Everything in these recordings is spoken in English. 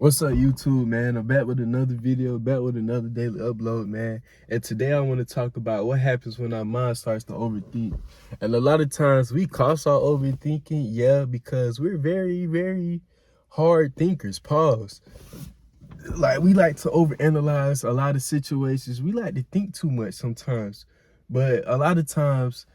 What's up, YouTube, man? I'm back with another video, back with another daily upload, man. And today I want to talk about what happens when our mind starts to overthink. And a lot of times we cause our overthinking, yeah, because we're very, very hard thinkers. Pause. Like, we like to overanalyze a lot of situations. We like to think too much sometimes. But a lot of times,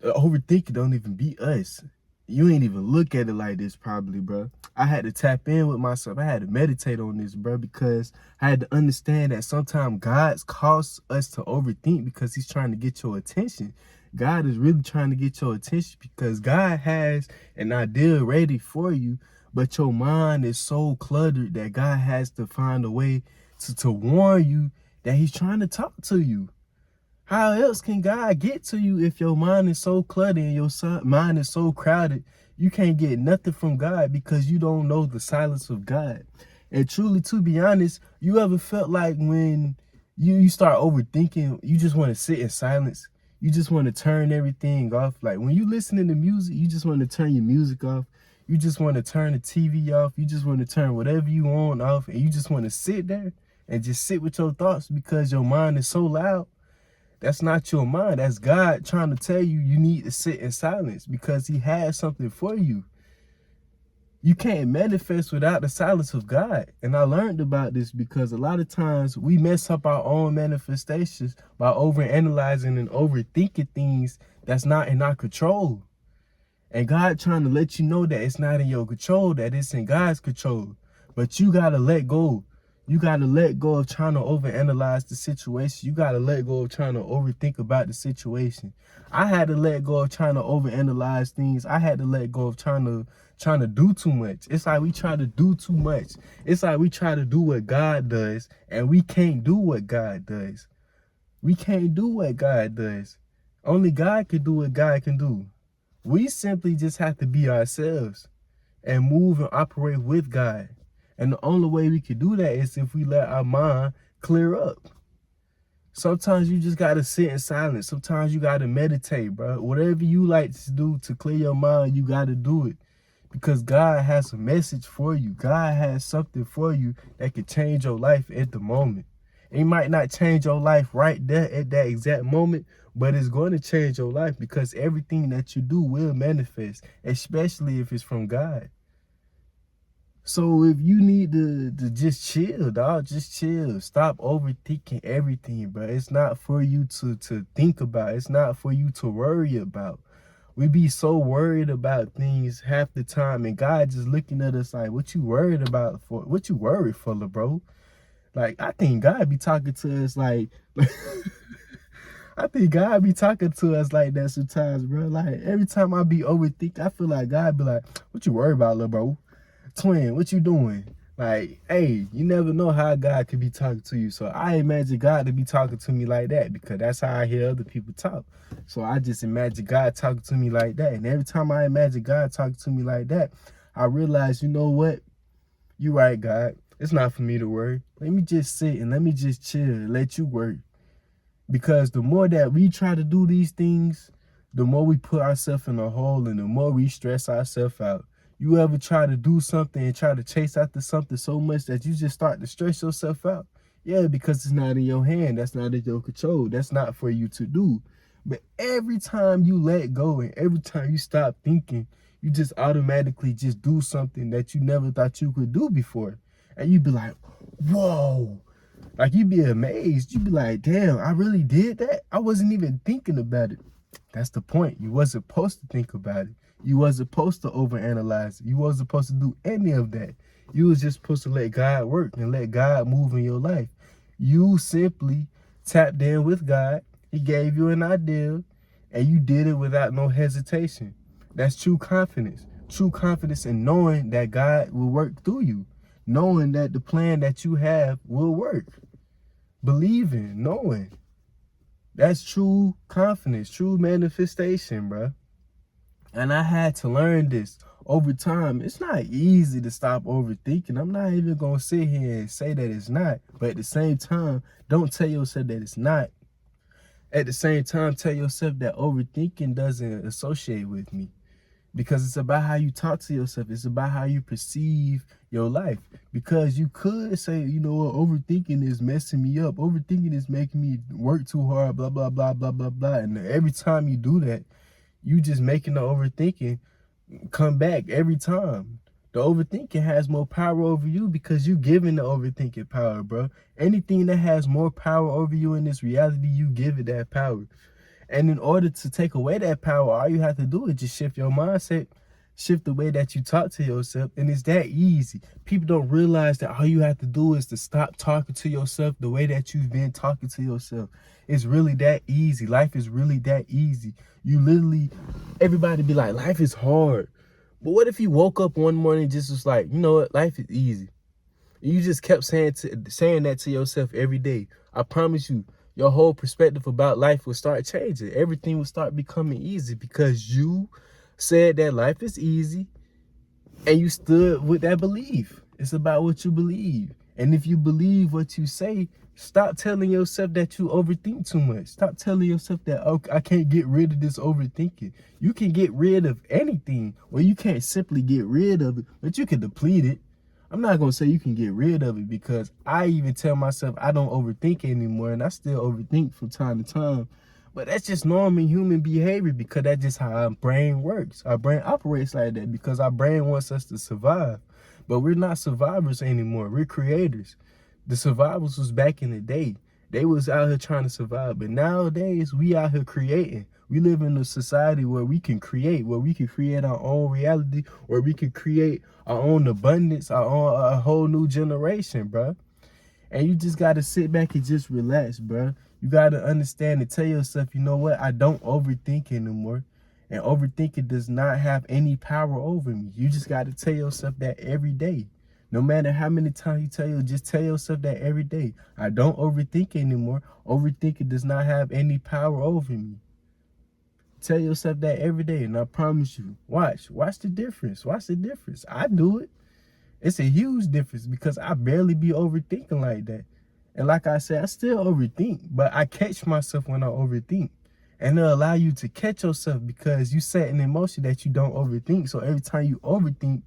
overthinking don't even be us. You ain't even look at it like this probably, bro. I had to tap in with myself. I had to meditate on this, bro, because I had to understand that sometimes God calls us to overthink because he's trying to get your attention. God is really trying to get your attention because God has an idea ready for you, but your mind is so cluttered that God has to find a way to warn you that he's trying to talk to you. How else can God get to you if your mind is so cluttered and your mind is so crowded? You can't get nothing from God because you don't know the silence of God. And truly, to be honest, you ever felt like when you start overthinking, you just want to sit in silence? You just want to turn everything off. Like when you listening to music, you just want to turn your music off. You just want to turn the TV off. You just want to turn whatever you want off. And you just want to sit there and just sit with your thoughts because your mind is so loud. That's not your mind. That's God trying to tell you you need to sit in silence because he has something for you. You can't manifest without the silence of God. And I learned about this because a lot of times we mess up our own manifestations by overanalyzing and overthinking things that's not in our control. And God trying to let you know that it's not in your control, that it's in God's control. But you got to let go. You got to let go of trying to overanalyze the situation. You got to let go of trying to overthink about the situation. I had to let go of trying to overanalyze things. I had to let go of trying to do too much. It's like we try to do too much. It's like we try to do what God does, and we can't do what God does. We can't do what God does. Only God can do what God can do. We simply just have to be ourselves and move and operate with God. And the only way we can do that is if we let our mind clear up. Sometimes you just got to sit in silence. Sometimes you got to meditate, bro. Whatever you like to do to clear your mind, you got to do it. Because God has a message for you. God has something for you that could change your life at the moment. It might not change your life right there at that exact moment, but it's going to change your life because everything that you do will manifest, especially if it's from God. So if you need to just chill, dog, just chill. Stop overthinking everything, bro. It's not for you to think about. It's not for you to worry about. We be so worried about things half the time, and God just looking at us like, what you worried about for? What you worried for, bro? Like, I think God be talking to us like, I think God be talking to us like that sometimes, bro. Like, every time I be overthinking, I feel like God be like, what you worried about, little bro? Twin, what you doing? Like, hey, you never know how God could be talking to you. So I imagine God to be talking to me like that because that's how I hear other people talk. So I just imagine God talking to me like that. And every time I imagine God talking to me like that, I realize, you know what? You right, God. It's not for me to worry. Let me just sit and let me just chill and let you work. Because the more that we try to do these things, the more we put ourselves in a hole and the more we stress ourselves out. You ever try to do something and try to chase after something so much that you just start to stress yourself out? Yeah, because it's not in your hand. That's not in your control. That's not for you to do. But every time you let go and every time you stop thinking, you just automatically just do something that you never thought you could do before. And you be like, whoa. Like, you be amazed. You be like, damn, I really did that? I wasn't even thinking about it. That's the point. You wasn't supposed to think about it. You wasn't supposed to overanalyze it. You wasn't supposed to do any of that. You was just supposed to let God work and let God move in your life. You simply tapped in with God. He gave you an idea, and you did it without no hesitation. That's true confidence. True confidence in knowing that God will work through you. Knowing that the plan that you have will work. Believing, knowing. That's true confidence, true manifestation, bro. And I had to learn this over time. It's not easy to stop overthinking. I'm not even going to sit here and say that it's not. But at the same time, don't tell yourself that it's not. At the same time, tell yourself that overthinking doesn't associate with me. because it's about how you talk to yourself. It's about how you perceive your life. Because you could say, you know what, overthinking is messing me up. Overthinking is making me work too hard, blah, blah, blah, blah, blah, blah. And every time you do that, you just making the overthinking come back every time. The overthinking has more power over you because you giving the overthinking power, bro. Anything that has more power over you in this reality, you give it that power. And in order to take away that power, all you have to do is just shift your mindset, shift the way that you talk to yourself, and it's that easy. People don't realize that all you have to do is to stop talking to yourself the way that you've been talking to yourself. It's really that easy. Life is really that easy. You literally, everybody be like, life is hard. But what if you woke up one morning and just was like, you know what, life is easy. And you just kept saying that to yourself every day. I promise you, your whole perspective about life will start changing. Everything will start becoming easy because you said that life is easy and you stood with that belief. It's about what you believe. And if you believe what you say, stop telling yourself that you overthink too much. Stop telling yourself that, oh, I can't get rid of this overthinking. You can get rid of anything. Well, you can't simply get rid of it, but you can deplete it. I'm not going to say you can get rid of it because I even tell myself I don't overthink anymore, and I still overthink from time to time. But that's just normal human behavior because that's just how our brain works. Our brain operates like that because our brain wants us to survive. But we're not survivors anymore. We're creators. The survivors was back in the day. They was out here trying to survive. But nowadays, we out here creating. We live in a society where we can create, our own reality, where we can create our own abundance, a whole new generation, bro. And you just got to sit back and just relax, bro. You got to understand and tell yourself, you know what? I don't overthink anymore. And overthinking does not have any power over me. You just got to tell yourself that every day. No matter how many times you just tell yourself that every day. I don't overthink anymore. Overthinking does not have any power over me. Tell yourself that every day, and I promise you, watch the difference. Watch the difference. I do it. It's a huge difference because I barely be overthinking like that. And like I said, I still overthink, but I catch myself when I overthink. And it'll allow you to catch yourself because you set an emotion that you don't overthink. So every time you overthink,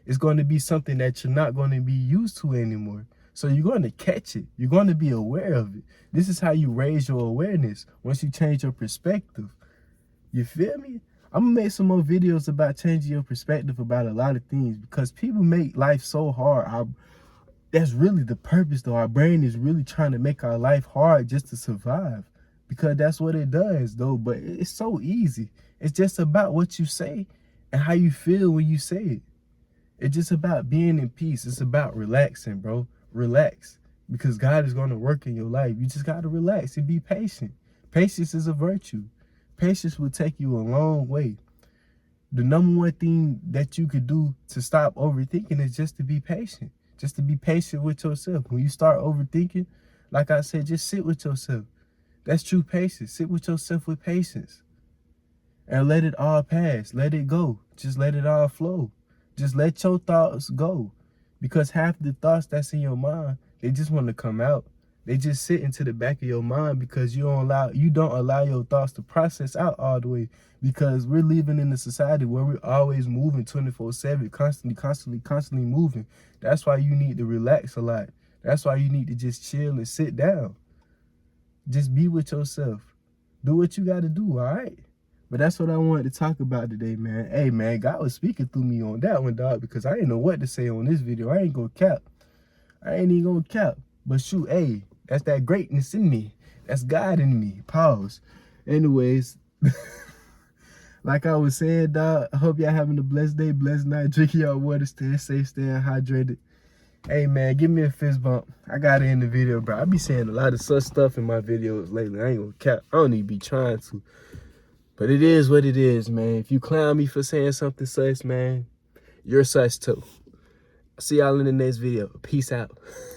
it's going to be something that you're not going to be used to anymore. So you're going to catch it. You're going to be aware of it. This is how you raise your awareness once you change your perspective. You feel me? I'm gonna make some more videos about changing your perspective about a lot of things because people make life so hard. That's really the purpose though. Our brain is really trying to make our life hard just to survive because that's what it does though. But it's so easy. It's just about what you say and how you feel when you say it. It's just about being in peace. It's about relaxing, bro. Relax because God is going to work in your life. You just got to relax and be patient. Patience is a virtue. Patience will take you a long way. The number one thing that you could do to stop overthinking is just to be patient. Just to be patient with yourself. When you start overthinking, like I said, just sit with yourself. That's true patience. Sit with yourself with patience. And let it all pass. Let it go. Just let it all flow. Just let your thoughts go. Because half the thoughts that's in your mind, they just want to come out. They just sit into the back of your mind because you don't allow your thoughts to process out all the way. Because we're living in a society where we're always moving 24/7, constantly moving. That's why you need to relax a lot. That's why you need to just chill and sit down. Just be with yourself. Do what you got to do, all right? But that's what I wanted to talk about today, man. Hey, man, God was speaking through me on that one, dog, because I didn't know what to say on this video. I ain't gonna cap. I ain't even gonna cap. But shoot, hey, that's that greatness in me. That's God in me. Pause. Anyways, like I was saying, dog, I hope y'all having a blessed day, blessed night. Drinking y'all water, staying safe, staying hydrated. Hey, man, give me a fist bump. I got it in the video, bro. I be saying a lot of such stuff in my videos lately. I ain't gonna cap. I don't even be trying to. But it is what it is, man. If you clown me for saying something such, man, you're such too. See y'all in the next video. Peace out.